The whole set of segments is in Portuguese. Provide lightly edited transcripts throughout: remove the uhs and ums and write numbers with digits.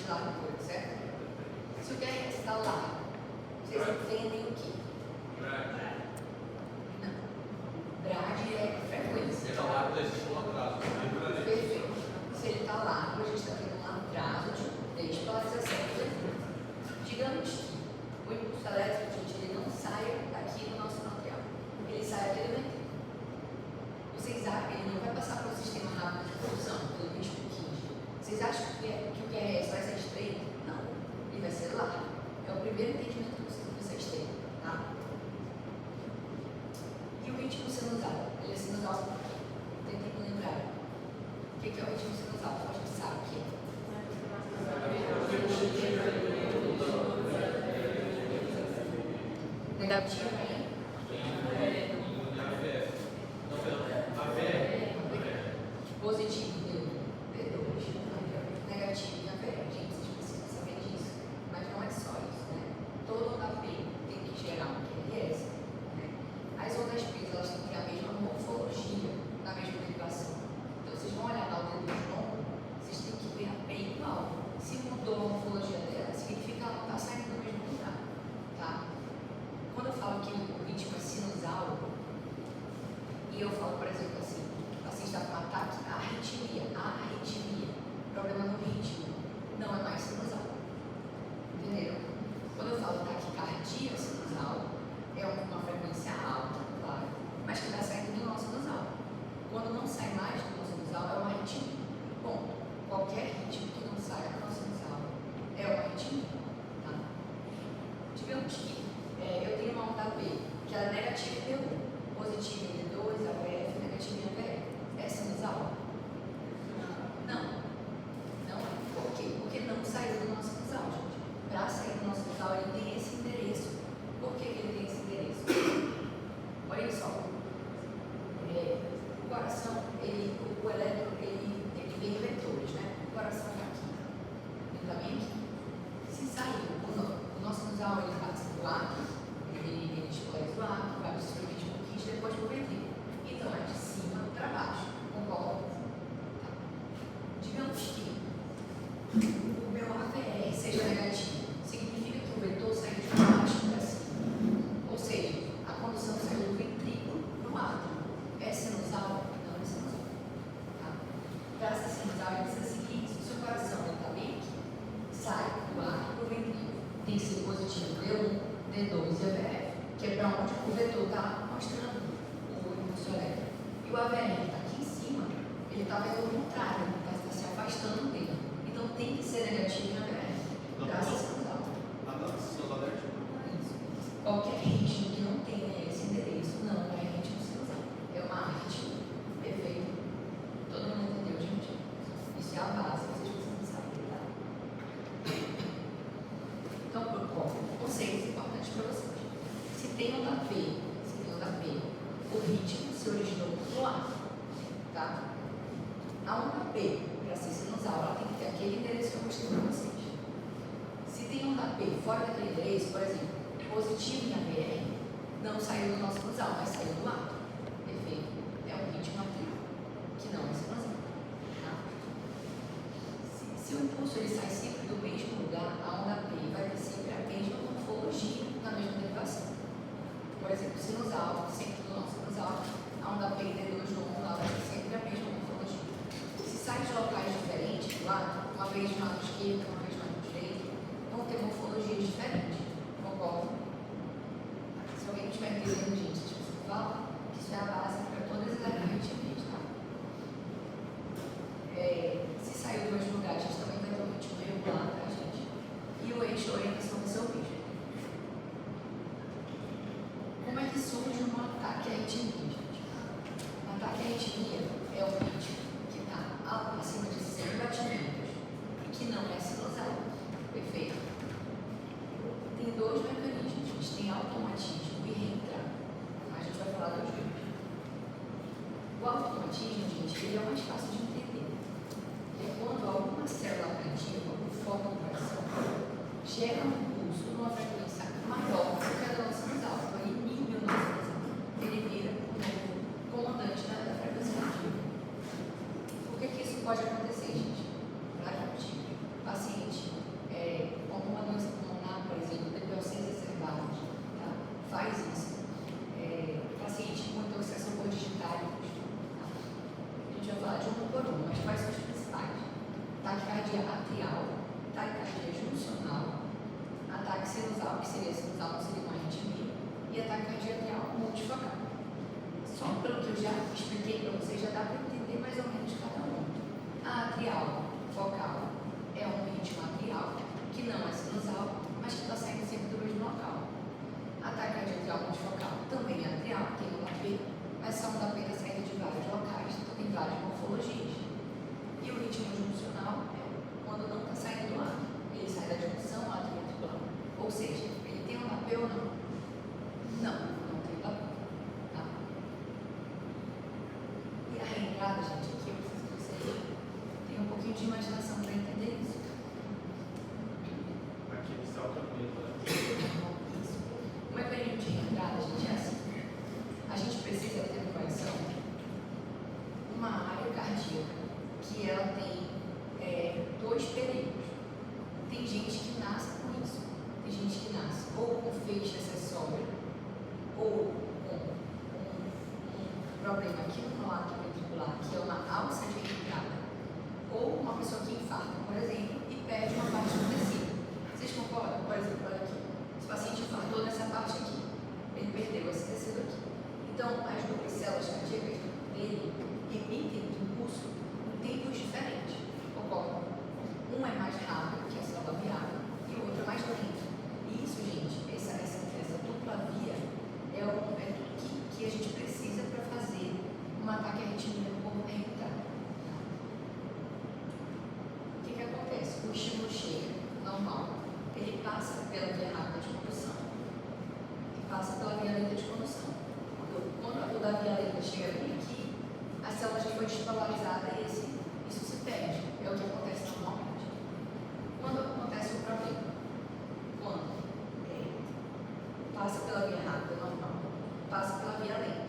de largura, certo? Se o QRS está largo, vocês entendem o quê? Não. Brade é frequência. Perfeito. Se ele está largo, a gente está tendo um atraso de despolarização do eletrônico. Digamos que o impulso elétrico, gente, ele não sai daqui do nosso material. Ele sai aqui do ventrículo. Vocês acham que ele não vai passar pelo sistema rápido de produção, pelo ritmo 15? Vocês acham que o QRS vai ser estreito? Não. Ele vai ser largo. É o primeiro entendimento que vocês têm, tá? E o ritmo sinusal? Ele é sinusal por quê? Tentem lembrar. O que é o ritmo sinusal? A gente sabe o que é. Negativo, hein? Positivo, D2, negativo e AVE. Gente, vocês precisam saber disso. Mas não é só isso, né? Todo onda P tem que gerar um QRS, né? As ondas P, elas têm que ter a mesma morfologia, na mesma derivação. Então, vocês vão olhar lá o D2 longo, vocês têm que ver a P igual. Se mudou a morfologia dela, significa que ela não está saindo do mesmo lugar, tá? Quando eu falo que o ritmo é sinusal, e eu falo, por exemplo, assim, o paciente está com ataque, arritmia, problema no ritmo, não é mais sinusal. Entenderam? Quando eu falo taquicardia sinusal, é uma frequência alta, claro, mas que está saindo do nosso sinusal. Quando não sai mais do nosso sinusal, é uma arritmia. Bom, qualquer ritmo que não saia do nosso sinusal é uma arritmia. Tá? Digamos que eu tenho uma onda B, que ela é negativa em D1, positiva em D2, AVF, negativa em AVF. É sinusal? Não. Não é. Por quê? Porque não saiu do nosso sinusal, gente. Para sair do nosso sinusal, ele tem esse endereço. Por que ele tem esse endereço? Olha só. O coração, o elétron, ele vem em vetores, né? O coração está aqui. Ele está bem aqui. Se sair, o nosso sinusal, ele passa do átrio, ele despolariza o átrio, vai para o sistema ritmo 15, depois para o ventrículo. Então, é de cima para baixo. Concorda? Tá. Digamos que o meu AVE seja negativo. Significa que o vetor saiu de baixo para cima. Ou seja, a condução saiu do ventrículo para o átrio. É sinusal? Não é sinusal. Tá? Para ser sinusal, ele precisa seguir isso. Se o coração está bem aqui, sai do átrio para o ventrículo. Tem que ser positivo D1, D2 e AVF, que é para onde o vetor está mostrando o impulso elétrico. E o AVR está aqui em cima, ele está vendo o contrário, ele está se afastando dele. Então tem que ser negativo em AVR. Graças a Deus. Qualquer ritmo que não tenha esse endereço não é ritmo sinusal. É uma arritmia. Perfeito? Todo mundo entendeu, gente? Isso é a base, vocês precisam saber, tá? Então, conceitos importantes para vocês. Se tem onda P, o ritmo se originou no ar, tá? A onda P, para ser sinusal, ela tem que ter aquele endereço que eu mostrei para vocês. Se tem onda P fora daquele endereço, por exemplo, positivo em AVR, não saiu do nosso sinusal, mas saiu do ar. Perfeito? É um ritmo atrial, que não é sinusal. Tá? Se o impulso ele sai sempre do mesmo lugar, a onda P vai ter sempre a mesma morfologia na mesma derivação. Por exemplo, sinusal, sempre do nosso sinusal, a onda P e D2 no onda vai ter sempre a mesma morfologia. Se sai de locais diferentes do lado, uma vez do lado esquerdo, uma vez do lado direito, vão ter morfologias diferentes. Concordo? Se alguém estiver entendendo, gente, tipo, você fala que isso é a base para todas as arritmias, tá? Se sair do mesmo lugar, a gente também vai ter um ritmo regular, tá, gente? E o eixo orientação do seu bicho. Como é que surge um ataque à arritmia, gente? Um ataque à arritmia é o ritmo que está acima de 100 batimentos e que não é sinusal. Perfeito? Tem dois mecanismos, gente. Tem automatismo e reentrada. A gente vai falar dos dois. O automatismo, gente, ele é o mais fácil de entender. É quando alguma célula atrativa, o foco do coração, gera um impulso numa frequência maior do que a da nossa sinusal. Então, ele inibe o nosso sinusal. Ele vira o novo comandante da frequência ativa. Por que isso pode acontecer, gente? Para o paciente atrial, taquicardia juncional, ataque sinusal, que seria sinusal, não seria uma arritmia, e ataque cardíaco multifocal. Só pelo que eu já expliquei para vocês, já dá para entender mais ou menos cada um. A atrial focal é um ritmo atrial, que não é sinusal, mas que está saindo sempre do mesmo local. Ataque cardíaco multifocal também é atrial, tem um AP, mas são da pena saindo de vários locais, então tem várias morfologias. E o ritmo juncional é quando não está saindo do ar, ele sai da junção atrioventricular. Ou seja, ele tem um AP ou não? Não tem AP. Tá? E a reentrada, gente, aqui eu preciso que vocês tenham um pouquinho de imaginação para entender isso. Aqui ele salta mesmo, né? O mecanismo de reentrada, gente, é assim. A gente precisa ter no coração uma área cardíaca que ela tem dois períodos. Tem gente que nasce com isso. Tem gente que nasce ou com feixe acessório ou com um problema aqui no lado ventricular, que é uma alça de entrada, ou uma pessoa que infarta, por exemplo, e perde uma parte do tecido. Vocês concordam? Por exemplo, olha aqui. Esse paciente infartou nessa parte aqui. Ele perdeu esse tecido aqui. Então, as duas células cardíacas dele emitem impulso em tempos diferentes. Concordam? Um é mais rápido, que é a célula viável, e o outro é mais lento. E isso, gente, essa dupla via é tudo que a gente precisa para fazer um ataque à arritmia no corpo reentrado. O que acontece? O estímulo chega, normal, ele passa pela via rápida de condução e passa pela via lenta de condução. Quando a da via lenta chega bem aqui, a célula já foi despolarizada e isso se perde. É o que acontece normalmente. Quando acontece o problema? Quando passa pela via rápida normal, passa pela via lenta.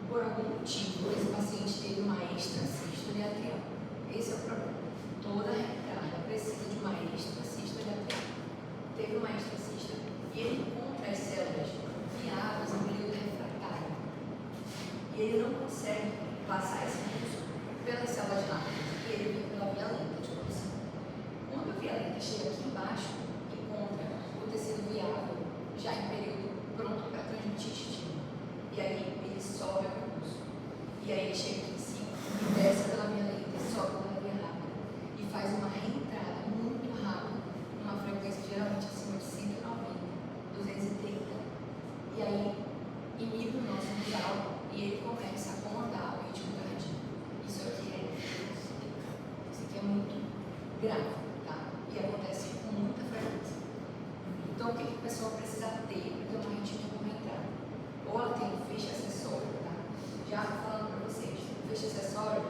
Por algum motivo, esse paciente teve uma extrasístole atrial. Esse é o problema. Toda reentrada precisa de uma extrasístole atrial. Teve uma extrasístole e ele encontra as células viáveis em período refratário. E ele não consegue passar esse impulso pelas células rápidas. E ele vem pela via lenta de condução. Quando a via lenta chega aqui embaixo, encontra o tecido viável já em período pronto para transmitir estímulo. E aí ele sobe o impulso. E aí ele chega aqui em cima e desce pela via lenta e sobe pela via rápida. E faz uma reentrada muito rápida, numa frequência geralmente acima de 190, 230. E aí inibe o nosso umbral e ele começa a comandar o ritmo cardíaco. Isso aqui é muito grave, tá? E acontece com muita frequência. Então, o que a pessoa precisa ter para ter uma arritmia com reentrada? Ou ela tem um feixe acessório, tá? Já falando para vocês, o feixe acessório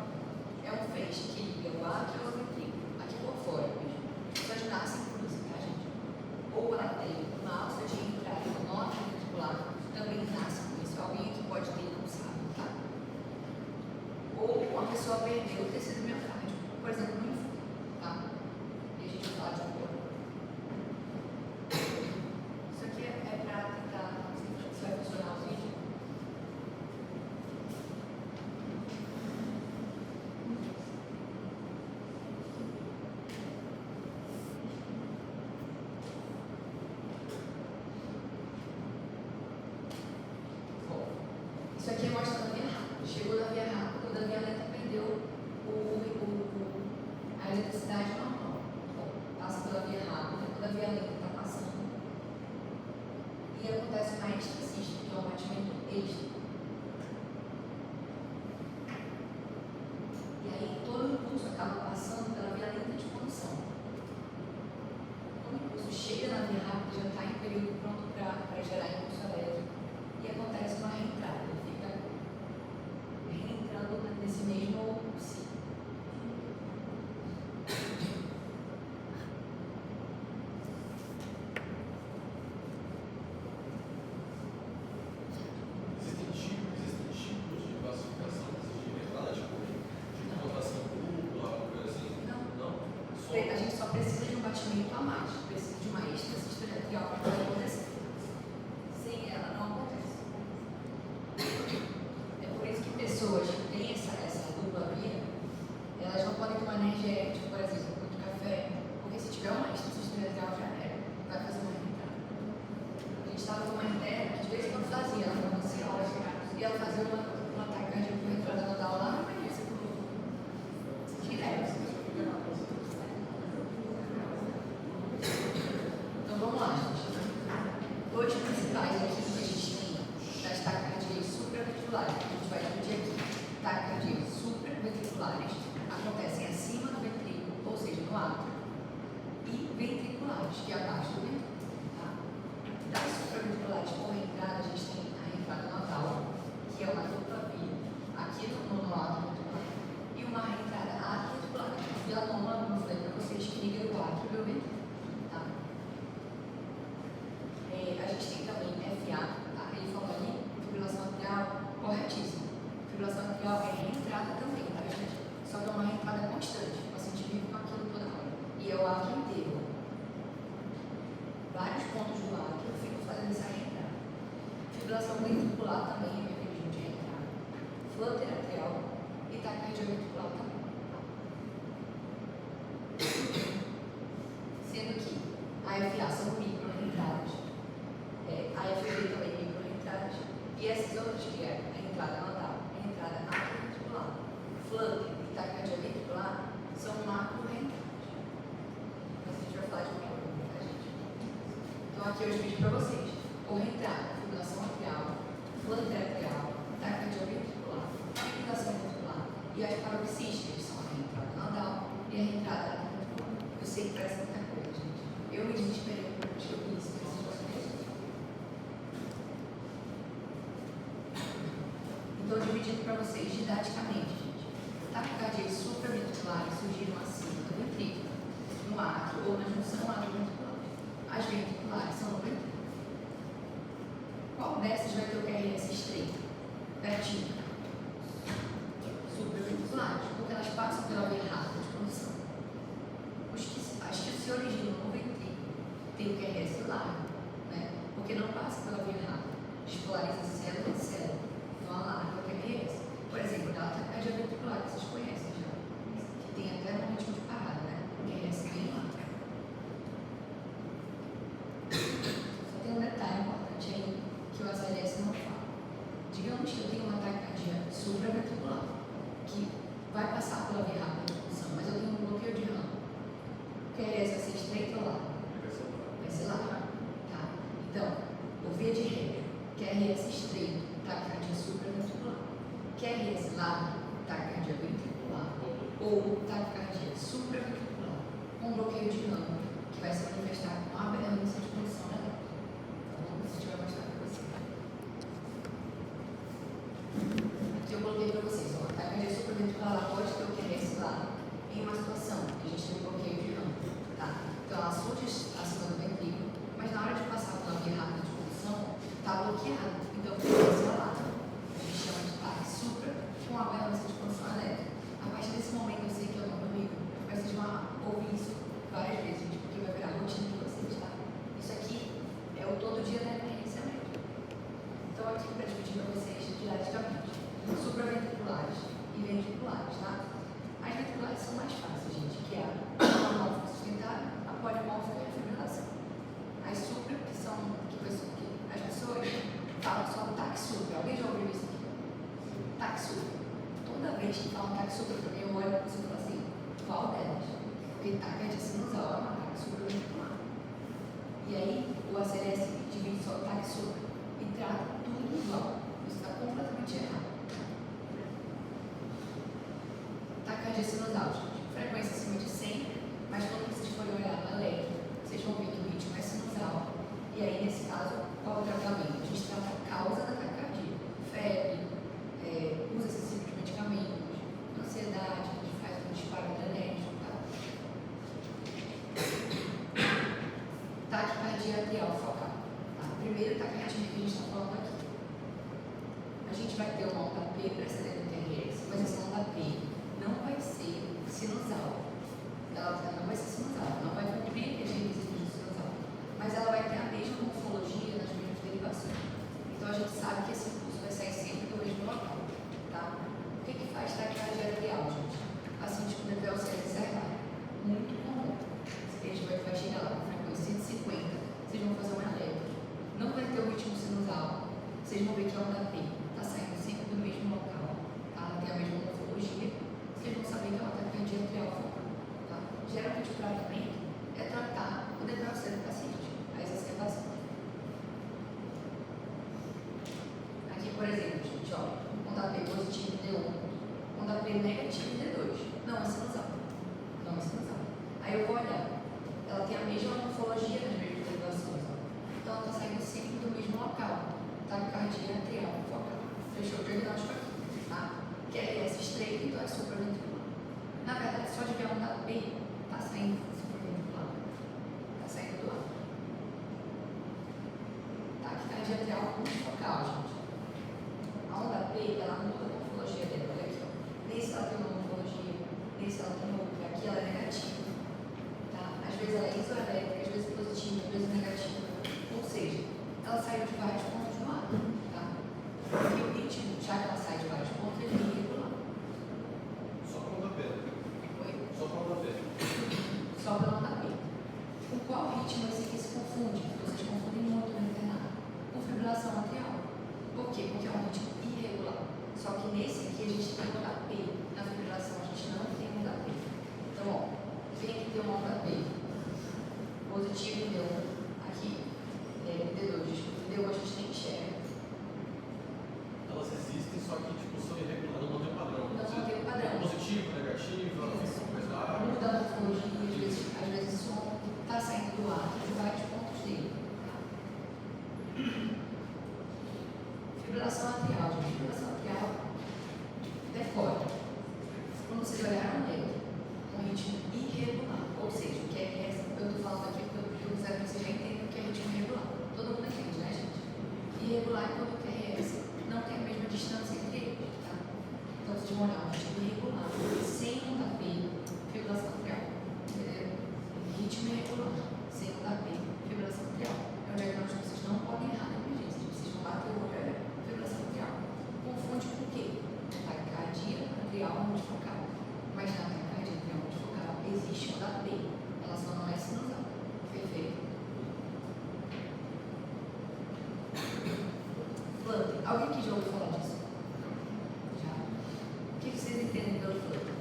é um feixe que liga o átrio ao ventrículo, aqui por fora mesmo. As pessoas nascem com isso, tá, gente? Ou ela tem uma alça de entrada no norte ventricular, também nasce com isso. Alguém aqui pode ter, não sabe, tá? Ou uma pessoa perdeu o tecido miocárdio, por exemplo, no infarto, tá? E a gente vai falar de acordo. Isso aqui é para tentar, não sei se vai funcionar o vídeo. Bom, isso aqui mostra a via rápida. Chegou da via rápida, quando a via lenta perdeu a eletricidade normal. Bom, passa pela via rápida, quando a via lenta está passando. E acontece uma extrasístole, que é um batimento extra. E aí todo o impulso acaba passando pela via lenta de condução. Quando o impulso chega na via rápida, já está em período pronto para gerar impulso elétrico. E acontece uma reentrada. Ele fica reentrando nesse mesmo ciclo. Existem tipos de classificação de reentrada, tipo de rotação dupla, alguma coisa assim? Não. Não? Só A gente só precisa de um batimento a mais, precisa de uma extrasístole atrial para poder acontecer. Sem ela não acontece. É por isso que pessoas que têm essa dupla via, elas não podem tomar energético, por exemplo, muito café, ventriculares, que é abaixo do ventrículo. Tá? Das supraventriculares por entrada, a gente tem a entrada nodal, que é uma dupla via aqui no lado ventricular, e uma entrada atriventricular, que é uma via longa, como eu falei para vocês, que liga o átrio e o ventrículo. Tá? A gente tem também FA, tá? Ele falou ali, fibrilação atrial, corretíssimo. Fibrilação atrial é reentrada também, tá, gente? Só que é uma reentrada constante, o paciente vive com aquilo toda hora. E é o átrio inteiro. Vários pontos do átrio ficam fazendo essa reentrada. Fibrilação ventricular também é mecanismo de reentrada. Flutter atrial e taquicardia ventricular também. Sendo que a FA são micro-reentradas, a FV também micro-reentradas, e essas outras que é a entrada nodal, a entrada atriventricular, flutter e taquicardia ventricular são macro-reentradas. Mas a gente vai falar de macro, tá, gente? Então aqui eu explico para vocês. Por reentrada, fibrilação atrial, flutter atrial, taquicardia ventricular, fibrilação ventricular e as paroxísticas são a reentrada nodal e a reentrada atriventricular. Eu sei que parece muita coisa, gente. Eu me desesperei um pouco, acho que eu vi isso, preciso fazer. Então, dividindo para vocês didaticamente, gente. Taquicardias supraventriculares surgiram acima do ventrículo, no átrio ou na junção átrio-ventricular. As ventriculares são no ventrículo. Qual dessas vai ter o QRS estreito? Pertinho. Supraventriculares, porque elas passam pela via rápida de condução. As que se originam no ventrículo tem o QRS largo, né? Porque não passa pela via rápida. Despolariza célula em célula. Então, a larga é o QRS. Por exemplo, a taquicardia ventricular, que vocês conhecem já. Que tem até um ritmo de parada, né? O QRS bem largo. Só tem um detalhe importante aí que o ACLS não fala. Digamos que eu tenho uma taquicardia supraventricular, que vai passar pela via rápida de condução, mas eu tenho um bloqueio de ramo. O QRS vai ser estreito ou largo? Vai ser largo. Tá? Então, por via de regra, QRS estreito, taquicardia supraventricular. QRS largo, taquicardia ventricular. Ou taquicardia supraventricular, com bloqueio de ramo, que vai se manifestar com aberrância de condução elétrica. Então, isso a gente vai mostrar para vocês. Aqui eu coloquei para vocês, ó, a taquicardia supraventricular pode ter o QRS largo em uma situação que a gente tem um bloqueio de ramo. Tá? Então, ela surge acima do ventrículo, mas na hora de passar pela via rápida de condução, está bloqueado. Então, o QRS é largo. A gente chama de taque supra com aberrância de condução elétrica. A partir desse momento, eu sei que eu não comigo, mas vocês vão ouvir isso várias vezes, gente, porque vai virar rotina de vocês, tá? Isso aqui é o todo dia da emergência médica. Então, aqui para dividir para vocês didaticamente, supraventriculares e ventriculares, tá? As ventriculares são mais fáceis, gente, que é a monomórfica sustentável, a polimórfica e a fibrilação. As supra, que são que as pessoas falam só do taque supra. Alguém já ouviu isso aqui? Taque supra. Toda vez que falam taque supra, eu olho para você e falo assim, qual delas? Porque taque é de sinusal, é uma taque supraventricular. E aí, o ACLS divide só o taque supra e trata tudo igual. Isso está completamente errado. Taquicardia sinusal, gente. Frequência acima de 100, mas quando vocês forem olhar na letra, vocês vão ver que o ritmo é sinusal. E aí, nesse caso, qual é o tratamento? A gente trata a causa da taquicardia. Febre, uso excessivo de medicamentos, ansiedade, a gente faz um disparo adrenérgico, tá? Taquicardia atrial focal. Tá? Primeiro, taquicardia que a gente está falando aqui. A gente vai ter uma onda P precedendo o TRS, mas essa onda P não vai ser sinusal. Ela não vai ser sinusal, não vai cumprir aqueles requisitos de sinusal. Mas ela vai ter a mesma morfologia nas mesmas derivações. Então a gente sabe que esse impulso vai sair sempre do mesmo local. Tá? O que faz taquicardia atrial, gente? Paciente com DPLC reservado. Muito comum. A gente vai chegar lá com frequência 150. Vocês vão fazer uma alerta. Não vai ter o ritmo sinusal. Vocês vão ver que a onda P está saindo sempre do mesmo local. Tá? Ela tem a mesma morfologia. Vocês vão saber que é uma taquicardia atrial focal. Tá? Geralmente o tratamento é tratar o DPLC do paciente, a exacerbação. Aqui, por exemplo, gente, ó, onda P positivo D1, onda P negativo D2. Não é sinusal. Não é sinusal. Aí eu vou olhar. Ela tem a mesma morfologia focal. Taquicardia atrial focal. Fechou o diagnóstico aqui, tá? QRS estreito, então é supraventricular. Na verdade, só de ver a onda P, tá saindo supraventricular. Tá saindo do lado. Taquicardia atrial unifocal, gente. A onda P, ela muda a morfologia dela. Olha aqui, ó. Nesse ela tem uma morfologia, nesse ela tem outra. Aqui ela é negativa. Tá? Às vezes ela é isoelétrica, às vezes positiva, às vezes negativa. Ou seja, ela saiu de vários pontos no ar. Tá? E o ritmo, já que ela sai de vários pontos, ele é irregular. Só para onda P. Oi? Só para onda P. Só pela onda P. Com qual ritmo esse aqui se confunde? Vocês confundem muito no internato. Com fibrilação atrial. Por quê? Porque é um ritmo irregular. Só que nesse aqui a gente tem onda P. Na fibrilação a gente não tem onda P. Então, ó, vem aqui ter uma onda P. Positivo deu aqui. D2, desculpa, deu, a gente nem enxerga. Elas existem, só que tipo, são irregulares, não tem padrão. Não tem padrão. Positivo, negativo, ela fica mais larga. Muda a morfologia, às vezes o som está saindo do ar de vários pontos dele. Tá? Fibrilação atrial, gente. Fibrilação atrial decore. Quando vocês olharam nele, um ritmo irregular. Ou seja, o que é essa? Eu estou falando aqui porque eu quero que vocês já entendam o que é ritmo irregular. Todo mundo entende, né, gente? Irregular é quando o QRS não tem a mesma distância entre eles. Tá? Então, vocês vão olhar um ritmo irregular, sem onda P, fibrilação atrial. Ritmo irregular, sem onda P, fibrilação atrial. É um diagnóstico que vocês não podem errar na emergência. Vocês vão bater o olho, fibrilação atrial. Confunde com o quê? Taquicardia atrial multifocal. Mas na taquicardia atrial multifocal existe onda P. Ela só não é sinusal. Perfeito? Flutter. Alguém que já ouviu falar disso? Já. O que vocês entendem pelo flutter?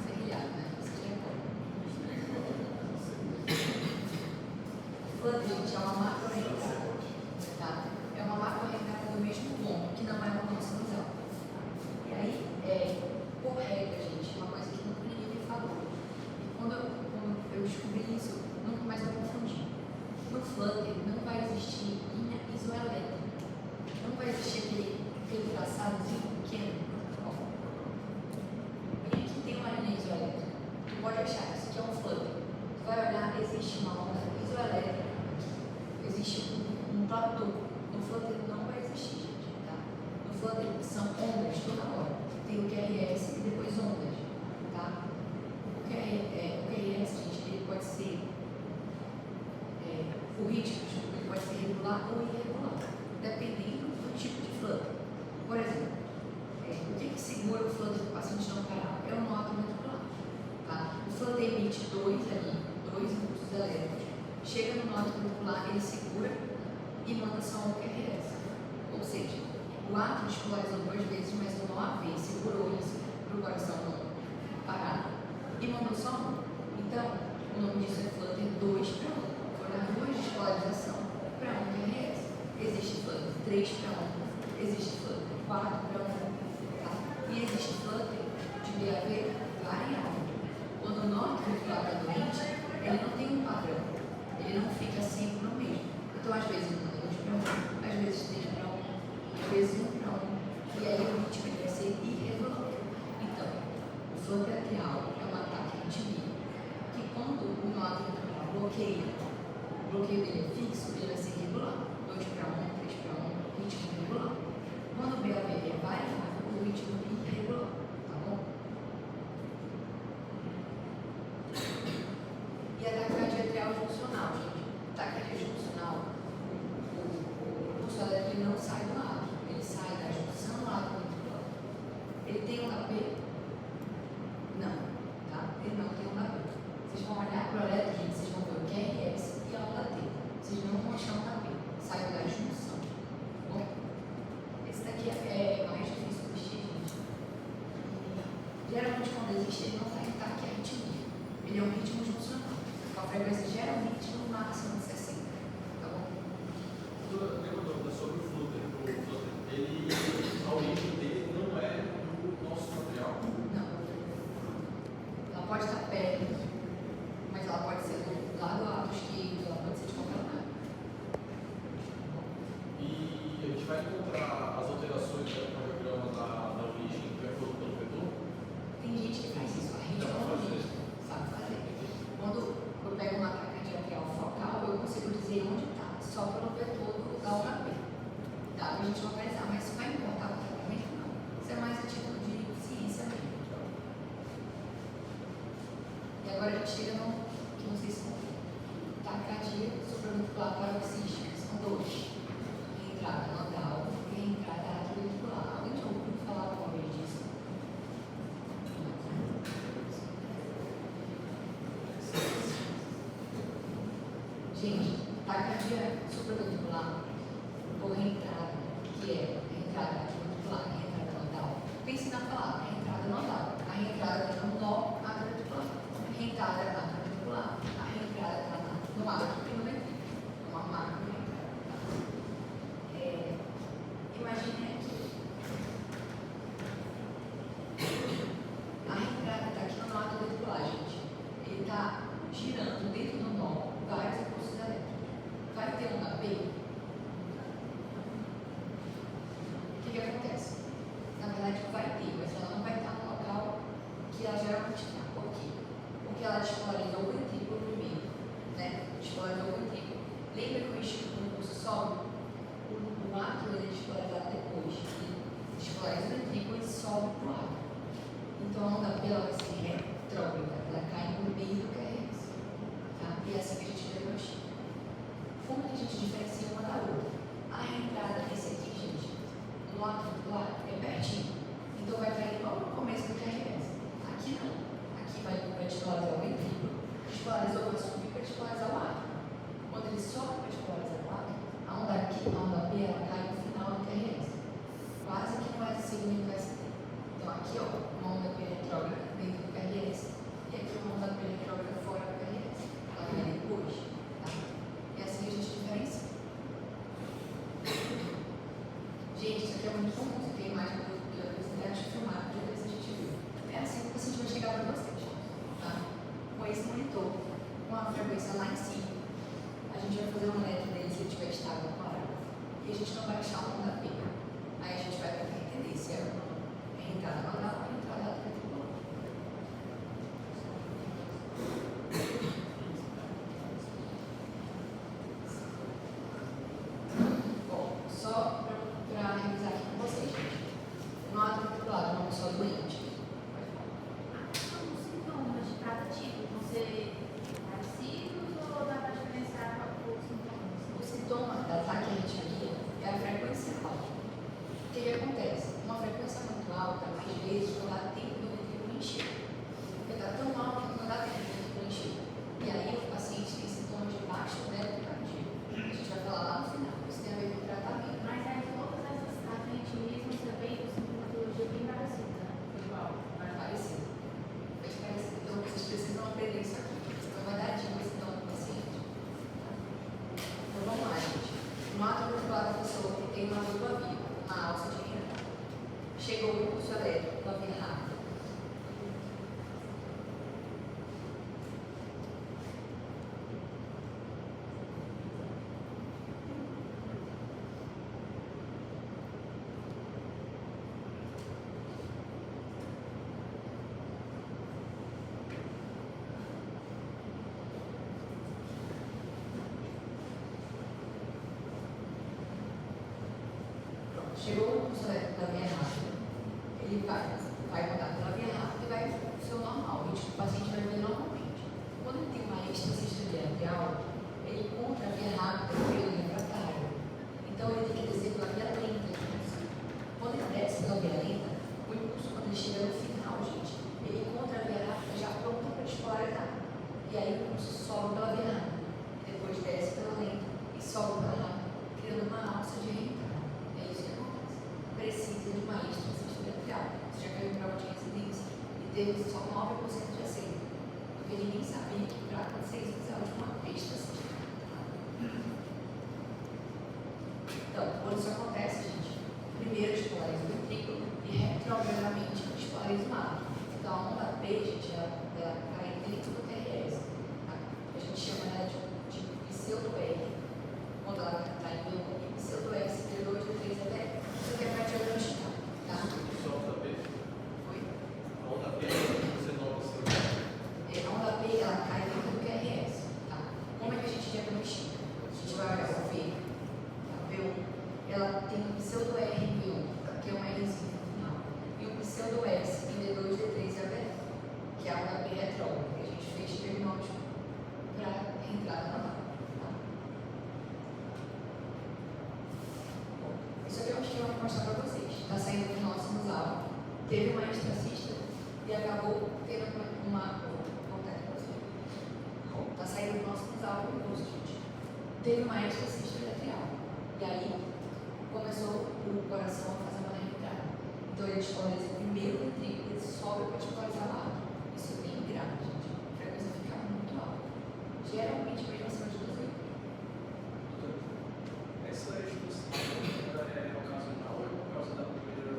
Serrilhado, né? Vocês já flutter, gente, é uma macro-arrancada. Tá? É uma macro-arrancada do mesmo ponto, que não é uma onda sinusal. E aí, por regra, gente, uma coisa que nunca ninguém me falou. E quando eu descobri isso, nunca mais eu confundi. No Flutter não vai existir linha isoelétrica. Não vai existir aquele traçadozinho pequeno. Ó. E aqui tem uma linha isoelétrica. Tu pode achar que isso aqui é um Flutter. Tu vai olhar, existe uma onda isoelétrica. Existe um platô. No Flutter não vai existir, gente. Tá? No Flutter são ondas toda hora. Tem o QRS e depois ondas. Tá? O QRS, gente, ele pode ser o ritmo, ele pode ser regular ou irregular, dependendo do tipo de flutter. Por exemplo, o que segura o flutter do paciente não parar? É o nó ventricular. Tá? O flutter emite dois impulsos elétricos, chega no nó ventricular, ele segura e manda só um QRS. Ou seja, o átrio despolarizou 2 vezes, mas o nó AV segurou isso para o coração não parar e mandou só um. Então, o nome disso é flutter 2 para 1. Foram as duas despolarização para um QRS. Existe flutter 3 para 1, existe flutter 4 para 1, tá? E existe flutter de BAV variável. Quando o nó ventricular está doente, ele não tem um padrão, ele não fica sempre no mesmo. Então, às vezes, ele manda 2 para 1, às vezes 3 para 1, às vezes 1 para 1, e aí o ritmo vai ser irregular. Então, o flutter atrial é um ataque arritmia, que quando o nó ventricular bloqueio dele é fixo, ele vai ser regular. 2 para 1, 3 para 1, ritmo regular. Quando o BAV é variável, o ritmo é irregular. Tá bom? E a taquicardia atrial funcional, gente. Taquicardia funcional, o pulso elétrico não sai do lado, ele sai da junção do lado ventricular. Ele tem um AP? Não, tá? Ele não tem um AP. Vocês vão olhar para o eletro, gente, vocês vão ver o QRS e a onda T. Vocês não vão achar um AP, saiu da junção. Bom, esse daqui é mais difícil de existir, gente. Geralmente, quando existe, ele não está em taquiarritmia. Ele é um ritmo juncional, com a frequência geralmente no máximo de 60. Tá bom? Eu tenho uma dúvida sobre o flutter. A origem dele não é do nosso material? Não. Ela pode estar perto, mas ela pode ser do E agora a gente chega no que não sei se vão ver. Taquicardia supraventricular paroxística, são dois. Reentrada nodal e reentrada atrioventricular. Alguém já ouviu falar alguma vez disso? Gente, taquicardia supraventricular ou reentrada, que é reentrada atrioventricular e reentrada nodal. Pense na palavra, reentrada nodal. A reentrada está no nó atrioventricular. Reentrada atrioventricular. A reentrada está no átrio e no ventrículo. Uma macro reentrada. Imagine aqui. A reentrada está aqui no nó atrioventricular, gente. Ele está girando dentro do nó vários impulsos elétricos. Vai ter um AP? O que acontece? Na verdade, vai ter, mas ela não vai estar no local que ela geralmente está. Por quê? Porque ela despolarizou o ventrículo primeiro, né? Despolarizou o ventrículo. Lembra que o impulso sobe? O átrio ele é despolarizado depois. Ele despolariza o ventrículo e sobe para o átrio. Então a onda P ela vai ser retrógrada, ela cai no meio do QRS. Tá? E é assim que a gente diagnostica. Como que a gente diferencia uma da outra? A reentrada desse aqui, gente, do lado é pertinho. Então vai cair logo no começo do QRS. Aqui não. Aqui vai despolarizar o ventrículo. Despolarizou, vai subir para despolarizar o átrio. Quando ele sobe para despolarizar o átrio, a onda aqui, a onda P, ela cai no final do QRS. Quase que não vai seguir o ST. Então aqui, ó, uma onda P retrógrada dentro do QRS. E aqui uma onda P retrógrada fora do QRS. Ela vem depois. Tá? E assim a gente diferencia. Gente, isso aqui é muito comum. Você tem imagem do que eu apresentei, acho que filmado, que a gente viu. É assim que o paciente vai chegar para vocês. Tá? Com esse monitor, com a frequência lá em cima, a gente vai fazer uma letra dele se ele tiver estável com a hora. E a gente não vai achar uma onda P. Aí a gente vai tentar entender se é uma reentrada nodal ou reentrada atrioventricular. Bom, só para revisar aqui com vocês, gente. No atrioventricular, é uma pessoa doente. Os sintomas de cada tipo vão ser parecidos ou dá para diferenciar os sintomas? O sintoma da taquiarritmia é a frequência alta. O que acontece? Uma frequência muito alta, às vezes, não dá tempo do ventrículo encher. Porque está tão alto que não dá tempo do ventrículo encher. E aí o paciente tem sintomas de baixo débito cardíaco. A gente vai falar lá no final. Isso tem a ver com o tratamento. Mas aí todas essas arritmias você vê com sintomatologia bem parecida, né? Igual. Vai parecer. Vai parecer. Então vocês precisam aprender isso aqui. Então vai dar dicas então para o paciente. Então vamos lá, gente. No atrioventricular da pessoa que tem uma dupla via, uma alça de reentrada. Chegou o impulso elétrico, uma via rápida. Chegou o impulso elétrico da via rápida, ele vai mudar pela via rápida e vai ser o normal, o paciente vai viver normalmente. Quando ele tem uma êxtase extraviátrial, ele encontra a via rápida pelo refratário. Então ele tem que descer pela via lenta. Quando ele desce pela via lenta, o impulso, quando ele chega no final, gente, ele encontra a via rápida já pronta para despolarizar. E aí o impulso sobe pela via rápida, depois desce pela lenta e sobe pela rápida, criando uma alça de reentrada. É isso que acontece. Precisa de uma êxtase extraviátrial. Você já caiu em prova de residência e teve só 9% de acerto. Porque ninguém sabia que para acontecer isso precisava de uma êxtase extraviátrial. Então, quando isso acontece, gente, primeiro despolariza o ventrículo e retrogradamente despolariza o átrio. Então a onda P, gente, ela cai dentro do QRS. A gente chama ela de pseudo-R. Quando ela está em V1 e pseudo-S, D2, D3, até isso aqui é para diagnosticar, tá? Só onda P. Oi? A onda P, você nota assim. A onda P, ela cai dentro do QRS, tá? Como é que a gente diagnostica? A gente vai olhar o V, tá? V1, ela tem um pseudo-R em V1, que é um Rzinho no final, e um pseudo-S em D2, estava perigoso, gente. Teve uma extracista arterial. E aí começou o coração a fazer uma entrada. Então ele disponibiliza primeiro o ventrículo, ele sobe para titularizar lá. Isso é bem grave, gente. A frequência fica muito alta. Geralmente mesmo acima de 12 mil. Essa exposição é ocasional ou é por causa da primeira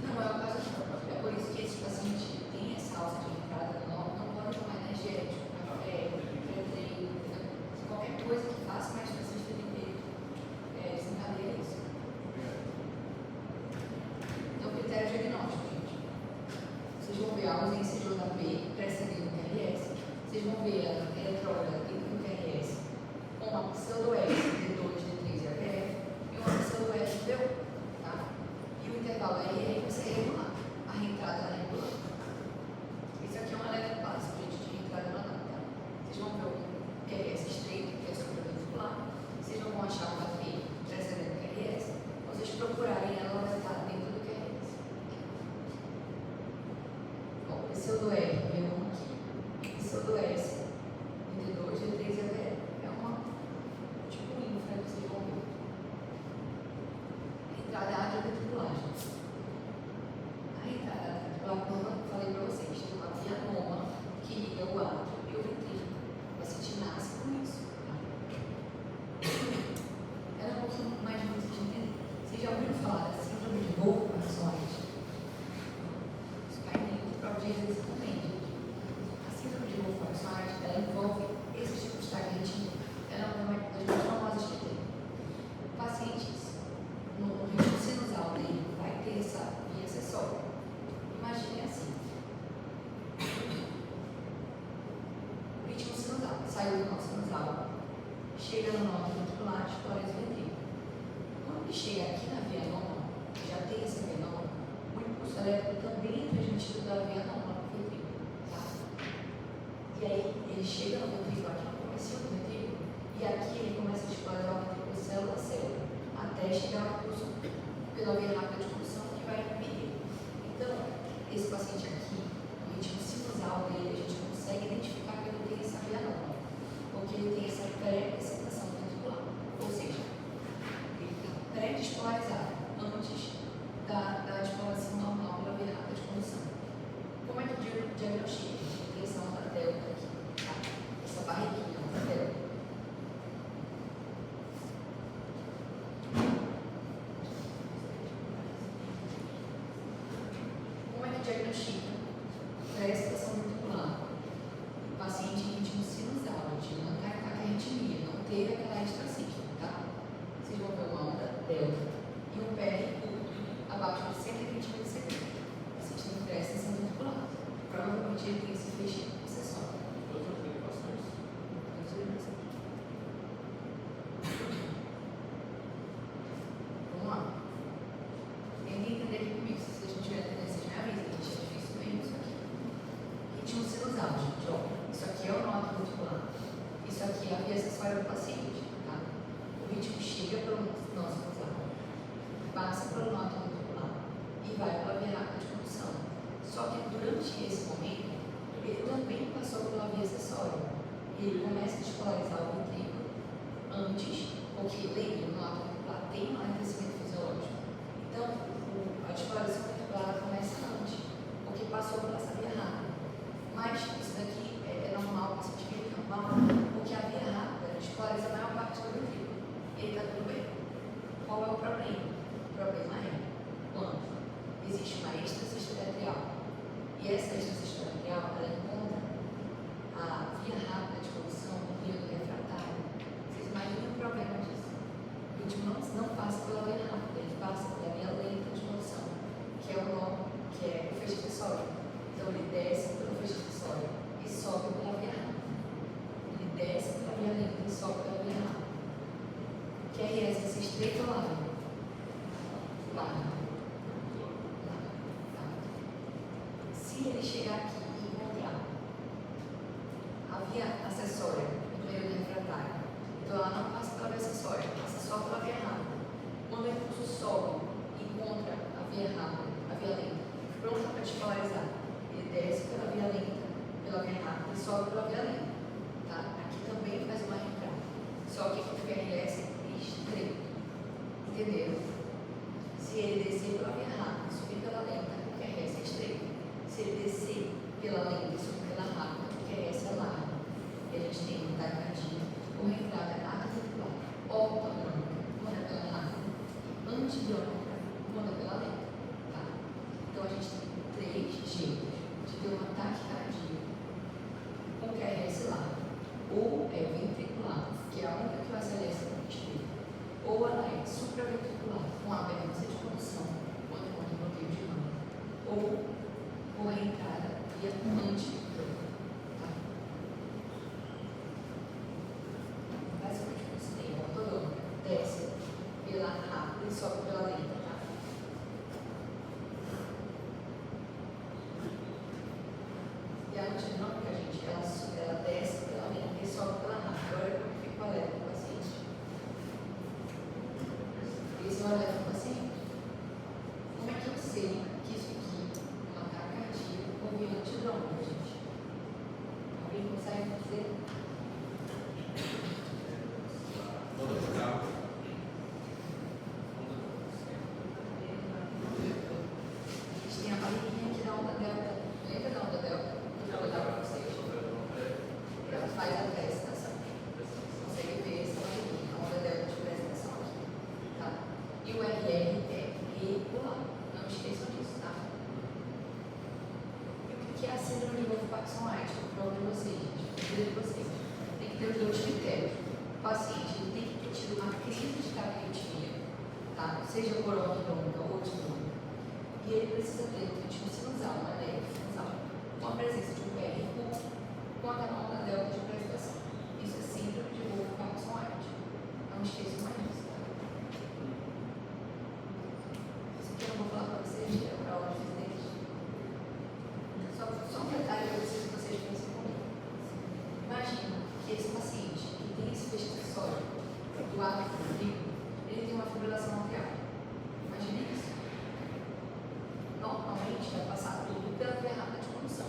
Não, é o caso de. É por isso que esse paciente tem essa alça de entrada, não pode tomar energético, café, pré-treino, qualquer coisa que faça mais paciente ter desencadeia isso. Então, critério diagnóstico, gente. Vocês vão ver a ausência de OHP precedendo o QRS. Vocês vão ver a eletrólica do QRS com uma pseudo-S, D2, D3 e HF, e uma pseudo-S de DO. Tá? E o intervalo aí vai ser regular. A reentrada é regular. Isso aqui é um alerta básico, gente, de reentrada não dá, tá? Vocês vão ver o QRS estreito, que é supraventricular. Vocês não vão achar uma P precedendo o QRS. Vocês procurarem ela vai estar dentro do QRS. Bom, pseudo-R, V1 aqui. Pseudo-S, D2, D3 e HF. É uma tipo infra que vocês vão ver. A entrada atrioventricular, gente. A entrada atrioventricular, como eu falei para vocês, tem uma via noma que liga o átrio e o ventrículo. O paciente nasce com isso. Tá? Era um pouquinho mais difícil de entender. Vocês já ouviram falar da síndrome de Wolff-Parkinson? Isso cai em prova de exercício também, gente. A síndrome de Wolff-Parkinson, ela envolve esse tipo de taguetinho. Ela é uma das mais famosas que tem. Pacientes, no ritmo sinusal dele, vai ter essa via acessória. Imagine assim. O ritmo sinusal saiu do nosso sinusal, chega no nó ventricular, explora esse ventrículo. Quando ele chega aqui na via nona, já tem essa via nona, o impulso elétrico também é transmitido da via nona para o ventrículo. Tá? E aí ele chega no ventrículo, aqui no começo do ventrículo, e aqui ele começa a explorar o ventrículo célula a célula, até chegar ao impulso pela via rápida de condução que vai impedir. Então, esse paciente aqui, o ritmo sinusal dele, a gente consegue identificar que ele tem essa via nona, porque ele tem essa pré-excitação ventricular, ou seja, ele está pré-despolarizado antes da despolarização normal pela via rápida de condução. Como é que eu diagnostico? A tensão da delta aqui, tá? Essa barriguinha da delta. Como é que diagnostica? Pré-excitação ventricular. O paciente em ritmo sinusal, de não está com arritmia, não teve aquela extracística, tá? Vocês vão ver uma onda delta e um PR curto, abaixo de 120 milissegundos. O paciente tem pré-excitação ventricular. Provavelmente ele tem esse feixe acessório. Todas as derivações. Vamos lá. Tentem entender aqui comigo. Se vocês não tiverem entendendo, vocês me avisam. Gente, é difícil mesmo isso aqui. Ritmo sinusal, gente. Ó, isso aqui é o nó ventricular. Isso aqui é a via acessória do paciente. Tá? O ritmo chega pelo nó sinusal, passa pelo nó ventricular e vai pela via rápida de condução. Só que durante esse momento, ele também passou pela via acessória. Ele começa a despolarizar o ventrículo antes, porque lembre, o nó ventricular tem um aquecimento fisiológico. Então, a despolarização ventricular começa antes, porque passou pela essa via rápida. Mas isso daqui é normal, você tiver normal, porque a via rápida despolariza a maior parte do ventrículo. E ele está tudo bem. Qual é o problema? O problema é quando existe uma extracístole atrial. E essa extracístole atrial, ela encontra a via rápida de condução do período refratário. Vocês imaginam o problema disso? O ritmo não passa pela via rápida, ele passa pela via lenta de condução, que é o nó, que é o feixe acessório. Então ele desce pelo feixe acessório e sobe pela via rápida. Ele desce pela via lenta e sobe pela via rápida. Que é essa estreita ou larga? Larga. Se ele chegar aqui e encontrar a via acessória do período refratário, então ela não passa pela via acessória, passa só pela via rápida. Quando o impulso sobe e encontra a via rápida, a via lenta, pronta para despolarizar, ele desce pela via lenta, pela via rápida e sobe pela via lenta. Tá? Aqui descer pela lente, subir pela rápida, porque essa é larga. E a gente tem um taquicardia ou entrada atricular, ortodrômica, quando é pela rápida, antidrômica, quando é pela lenta. Tá? Então a gente tem 3 jeitos de ter uma taquicardia com QRS larga. Ou é ventricular, que é a única que o ACLS não teve. Ou ela é supraventricular, com abertura de condução, quando encontra bloqueio de mão. Ou por reentrada via antidrômica. Tá? Basicamente, você tem a ortodômica, desce pela rápida e sobe pela lenta. Tá? E a antidrômica, gente, ela desce pela lenta e sobe pela rápida. Agora eu fico alerta com o paciente. Esse é o alerta do paciente. Como é que eu sei que isso aqui é uma taquicardia ou via antidrômica, gente? Alguém consegue dizer? Onda focal. A gente tem a barriguinha aqui da onda delta. Lembra da onda delta? Eu vou dar para vocês. Ela faz a prestação. Consegue ver essa barriguinha, a onda delta de prestação aqui. Tá? E o RR é regular. Não esqueçam disso, tá? E o que é a síndrome de Wolff-Parkinson-White? Eu falo para vocês, gente. Eu vou dizer para vocês. Tem que ter os 2 critérios. O paciente ele tem que ter tido uma crise de taquicardia, tá? Seja por ortodômica ou antidrômica. E ele precisa ter um ritmo sinusal, uma leve sinusal, com a presença de um PR curto, com aquela onda delta de prestação. Isso é síndrome de Wolff-Parkinson-White. Não esqueçam mais disso, tá? Isso aqui eu não vou falar para vocês, é para aula de residente. Só um detalhe para vocês que vocês pensem comigo. Imagina que esse paciente que tem esse pesticóide do ato fíbrico, ele tem uma fibrilação atrial. Imagina isso. Normalmente vai passar tudo pela via rápida de condução.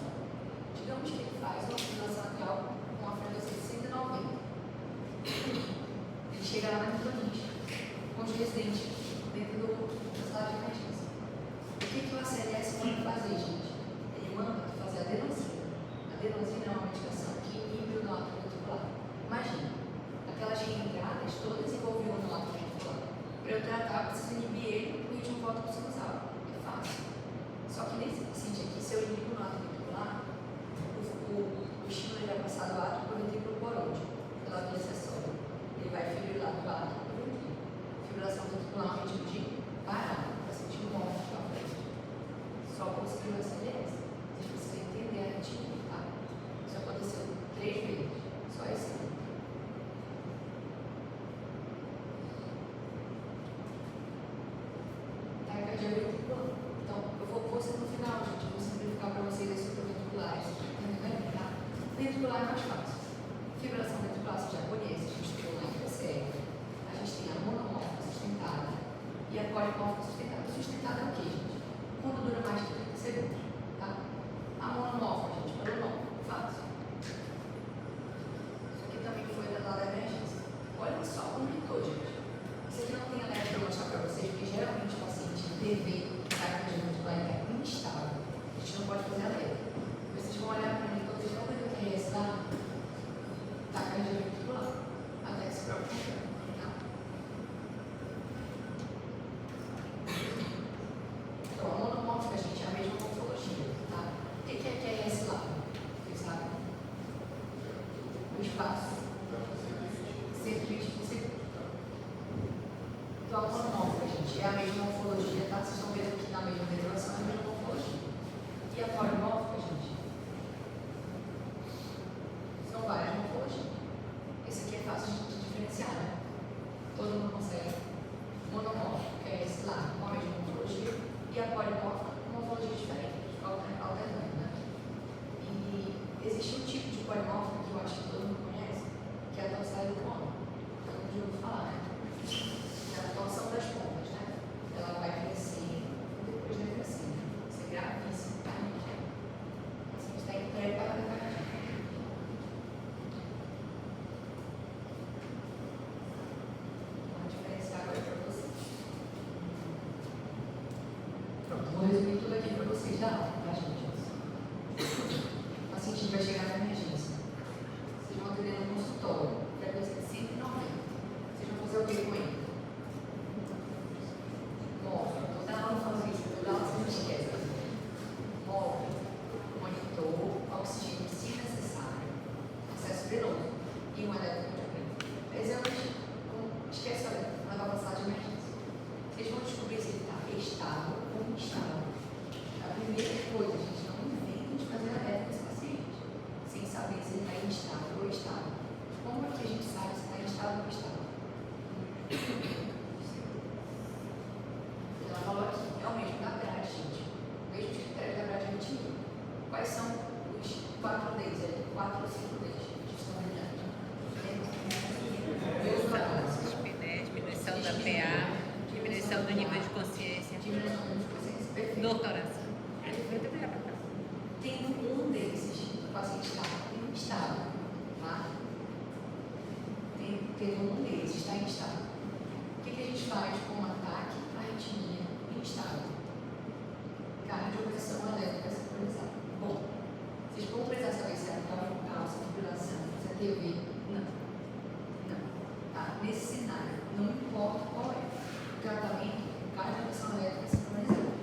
Digamos que ele faz uma fibrilação atrial com uma frequência de 190. Ele chega lá na micronite, com os residentes dentro da sala de emergência. O que o ACLS manda fazer, gente? Ele manda fazer a adenosina. A adenosina é uma medicação que inibe o nó ventricular. Imagina, aquelas reentradas todas envolviam o nó ventricular. Para eu tratar, eu preciso inibir ele e o ritmo volta para o sinusal. É fácil. Só que nesse paciente aqui, se eu inibo o nó ventricular, o estímulo vai passar do átrio para o ventrículo poróide, pela via acessória. Ele vai fibrilar do átrio para o ventrículo. Fibrilação ventricular é um ritmo de parar, o paciente morre para frente. Só conseguiu essa CLS. Vocês precisam entender a arritmia, tá? Isso aconteceu 3 vezes, só esse ano. Taquicardia ventricular. Então, eu vou ser no final, gente, vou simplificar para vocês as supraventriculares, tá? Ventricular é mais fácil. Fibrilação ventricular você já conhece, a gente tem uma hiperséria, a gente tem a monomórfica sustentada e a polimórfica sustentada. Sustentada é o quê, gente? Quando dura mais de 30 segundos, tá? A monomórfica, gente, pelo nome, fácil. Isso aqui também foi da lá da emergência. Olha só, complicou, gente. Isso aqui não tem alerta para mostrar para vocês, porque geralmente o paciente TV taquicardia ventricular é instável. A gente não pode fazer alerta. Vocês vão olhar para mim, quando vocês estão vendo o QRS lá, 4 dedos, 4 ou 5 dedos de estabilidade. Diminuição da PA, diminuição do nível de consciência, Diminuição do nível de consciência, perfeito. do coração. Tem um desses, o paciente está instável, tá? Tem um deles, está instável. O que a gente faz com um ataque, arritmia instável? Cardioversão elétrica sincronizada. Bom, vocês vão precisar saber se é focal, se é fibrilação, se é TV. Não. Tá? Nesse cenário, não importa qual é o tratamento, cardioversão elétrica sincronizada.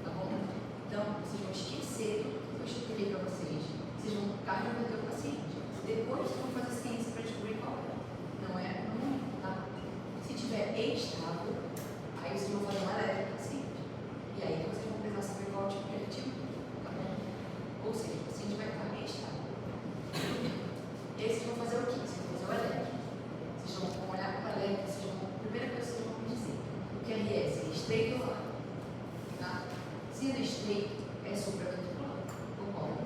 Tá bom? Então, vocês vão esquecer tudo que eu expliquei para vocês. Vocês vão cardioverter o paciente. Depois, vocês vão fazer ciência para descobrir qual é. Não é? Tá? Se tiver estável, aí vocês vão fazer uma elétrica paciente. E aí vocês vão precisar saber qual tipo de arritmia. Tá bom? Ou seja, o paciente vai estar estável. E aí vocês vão fazer o quê? Vocês vão fazer o elétrico. Vocês vão olhar para o elétrico, a primeira coisa que vocês vão me dizer, o QRS é estreito ou largo? Tá? Sendo estreito, é supraventricular, concorda?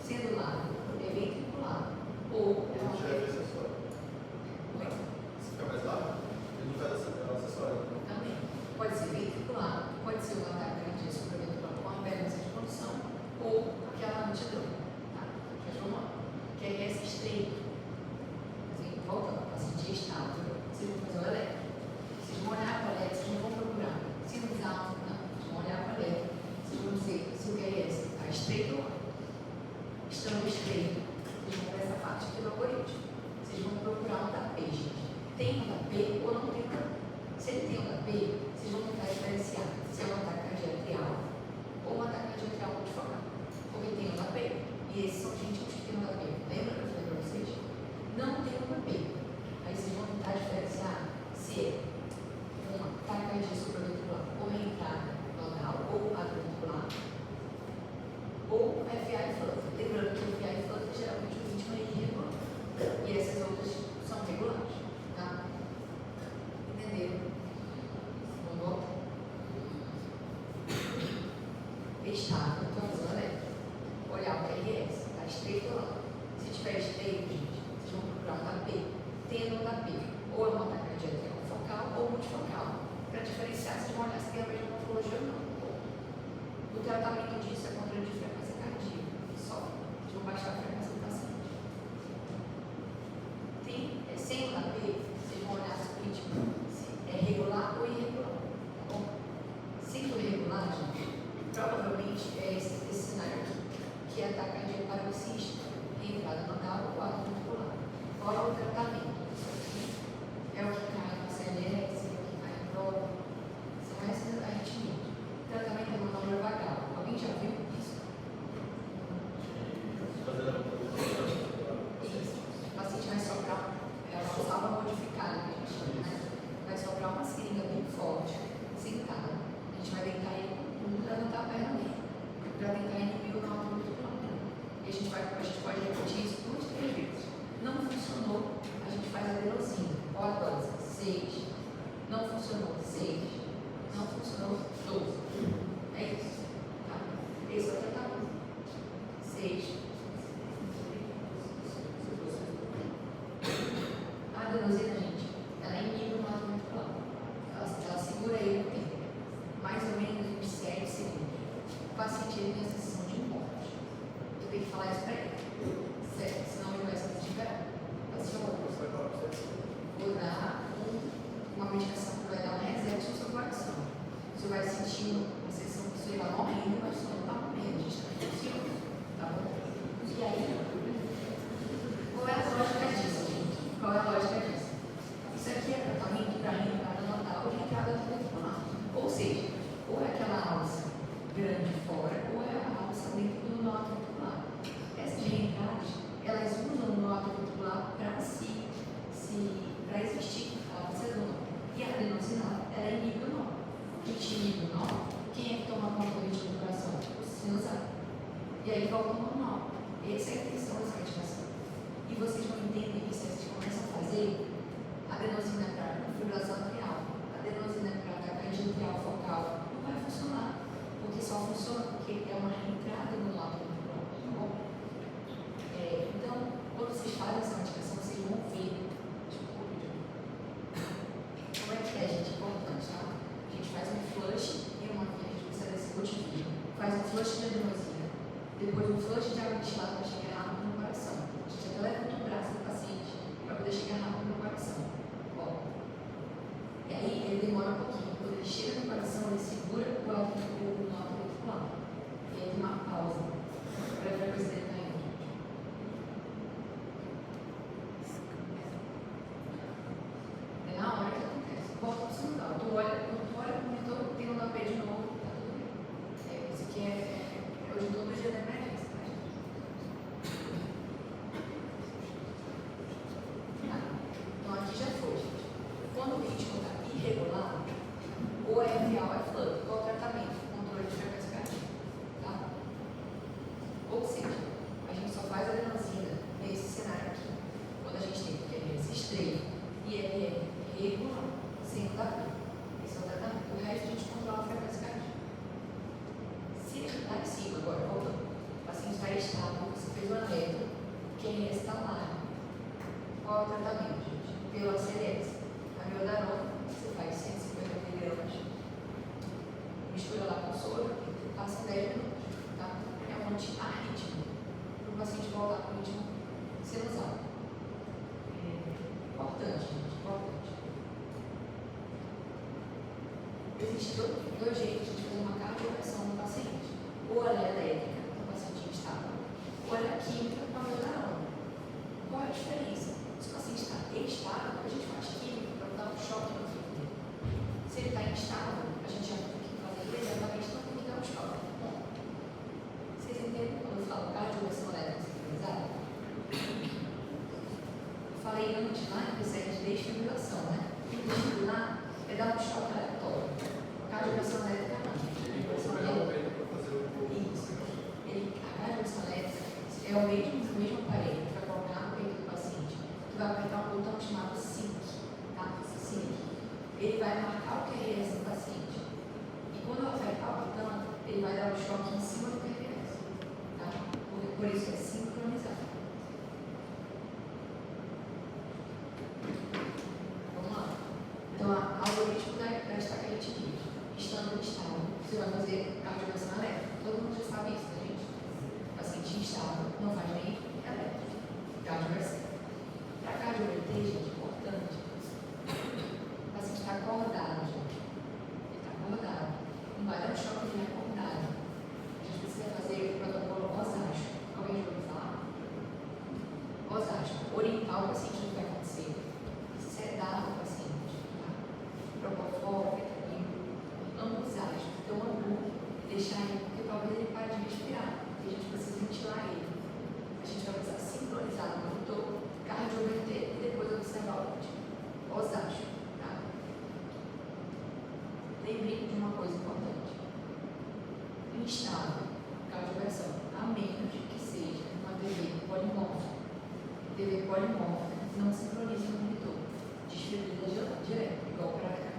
Sendo largo, é ventricular. Ou é uma Fica mais largo? Ele não faz acessório. também. Pode ser ventricular, pode ser um ataque cardíaco supraventricular com uma perna de condução, ou aquela multidão. Tá? Mas vamos lá. QRS estreito. Assim, voltando, paciente estável. Vocês vão fazer o elétrico. Vocês vão olhar para o elétrico, vocês não vão procurar sinus alto, não. Vocês vão olhar para o elétrico. Vocês vão dizer se o QRS está estreito ou não. Estando estreito, vocês vão para essa parte aqui do algoritmo. Vocês vão procurar um DAP, gente. Tem um DAP ou não tem um DAP? Se ele tem um DAP, vocês vão tentar diferenciar se é um ataque cardíaco trial ou um ataque cardíaco trial multifocal. Porque tem um DAP. E esses são gente que tem um DAP. Lembra que eu falei para vocês? Não tem um DAP. Aí vocês vão tentar diferenciar se é um ataque cardíaco supraventricular ou entrada nodal ou aventricular ou FI flutter. Lembrando que o FI flutter geralmente o ritmo é irregular. E essas outras são regulares. Tá? Entenderam? Vamos voltar? Estável, então fazendo elétrico. Olhar o QRS, está estreito ou não. Se tiver estreito, gente, vocês vão procurar um DAP. Tendo um DAP, ou é uma ataque cardíaca focal ou multifocal. Para diferenciar, vocês vão olhar se tem a mesma morfologia ou não. O tratamento disso é controle de frequência cardíaca. Só. Vocês vão baixar a frequência do paciente. Sem o DAP, vocês vão olhar se o ritmo é regular ou irregular. Tá bom? Sendo irregular, gente, provavelmente é esse cenário aqui, que é ataque cardíaco paroxístico, entrada nodal ou aventricular. Qual é o tratamento? É o que cai no CLS, é o que cai no prova. São essas arritmias. O tratamento é manobra vagal. Alguém já viu isso? Isso. O paciente vai soprar, é uma salva modificada que a gente chama, né? Vai soprar uma seringa bem forte, sentada. A gente vai tentar levantar a perna dele, para tentar inibir o nó aventricular. E a gente pode repetir isso 2, 3 vezes. Não funcionou, a gente faz adenosina. Olha a dose, 6. Não funcionou, 6. Não funcionou, 12. É isso. Tá? Esse é o tratamento. 6. A adenosina, gente, ela inibe o nó aventricular. Ela segura ele no tempo. Mais ou menos uns 7 segundos. O paciente ele tem a sensação de morte. Eu tenho que falar isso para ele. Certo? Senão ele vai se desesperar. Vou dar uma medicação que vai dar um reset no seu coração. Você vai sentir uma sensação que você vai morrendo, mas você não está morrendo. A gente está funcionando. Tá bom? E aí, qual é a lógica disso, gente? Qual é a lógica disso? Isso aqui é tratamento para reentrada nodal e reentrada ventricular. Ou seja, ou é aquela alça grande fora, ou é a alça dentro do nó ventricular. Essas reentradas, elas usam o nó ventricular para para existir, ela precisa do nó. E a adenosina, ela inibe o nó. Quem inibe o nó, quem é que toma conta do ritmo do coração? O sinusal. E aí volta no nó. Essa é a intenção dessa medicação. E vocês vão entender isso, vocês começam a fazer adenosina para fibrilação atrial, adenosina para ataque atrial focal. Não vai funcionar, porque só funciona porque é uma reentrada no nó ventricular, tá bom? flush de água destilada para chegar rápido no coração. A gente até levanta o braço do paciente para poder chegar rápido no coração. Ó. E aí ele demora um pouquinho. Quando ele chega no coração, ele segura o alto no alto ventricular. E aí tem uma pausa para ver a coisa dele caindo. É na hora que acontece. Volta para o seu lugar. Quando tu olha para o monitor, tem um AP de novo, tá tudo bem. Isso aqui é hoje todo dia da emergência. Tá? Então aqui já foi, gente. Quando o ritmo está irregular, ou é FA ou é flood, qual o tratamento? Controle de frequência cardíaca. Tá? Ou seja, a gente só faz adrenalina nesse cenário aqui. Quando a gente tem QRS estreito e LR regular, sem o WAP. Esse é o tratamento. O resto a gente controla a frequência cardíaca. Se ele está em cima, agora voltando, o paciente está estável, você fez o eletro, QRS está lá. Qual é o tratamento, gente? Pelo ACLS. A miodarona, você faz 150 mg, mistura lá com soro, passa 10 minutos. Tá? É um anti-arrítmico, para o paciente voltar para o ritmo sinusal. Importante, gente, importante. Existem dois jeitos de fazer uma cardioversão no paciente. Ou ela é elétrica, para o paciente instável, ou ela é química para a miodarona. Qual é a diferença? Se o paciente está estável, a gente faz química para dar um choque no fígado dele. Se ele está instável, a gente já tem que fazer exatamente não tem que dar um choque. Bom, vocês entendem quando eu falo cardioversão elétrica sincronizada? Eu falei antes lá em PCR de desfibrilação, né? E desfibrilar é dar um choque aleatório. Cardioversão elétrica não. Cardioversão elétrica. Isso. A cardioversão elétrica é o mesmo aparelho que vai colocar no peito do paciente. Que vai apertar um botão chamado SYNC. Tá? SYNC. Ele vai marcar o QRS do paciente. E quando eu apertar o botão, ele vai dar um choque em cima do QRS. Tá? Por isso é sincronizado. Vamos lá. Então, o algoritmo da estacaritmia. Estando instável, você vai fazer cardioversão elétrica. Todo mundo já sabe isso, né, gente? Paciente instável não faz nem elétrica. Cardioversão. Para cardioverter, gente, importante. O paciente está acordado, gente. Ele está acordado. Não vai dar um choque de acordado. A gente precisa fazer o protocolo OSASHO. Alguém já ouviu falar? OSASHO. Orientar o paciente do que vai acontecer. Sedar o paciente. Tá? Propofol, ambos ágeis. Então, deixar ele, porque talvez ele pare de respirar. E a gente precisa ventilar ele. A gente vai precisar sincronizar no monitor, cardioverter e depois observar o ritmo. OSASHO. Tá? Lembre de uma coisa importante. Instável, cardioversão, a menos que seja uma TV polimórfica. TV polimórfica não sincroniza no monitor. Desfibrila direto, igual para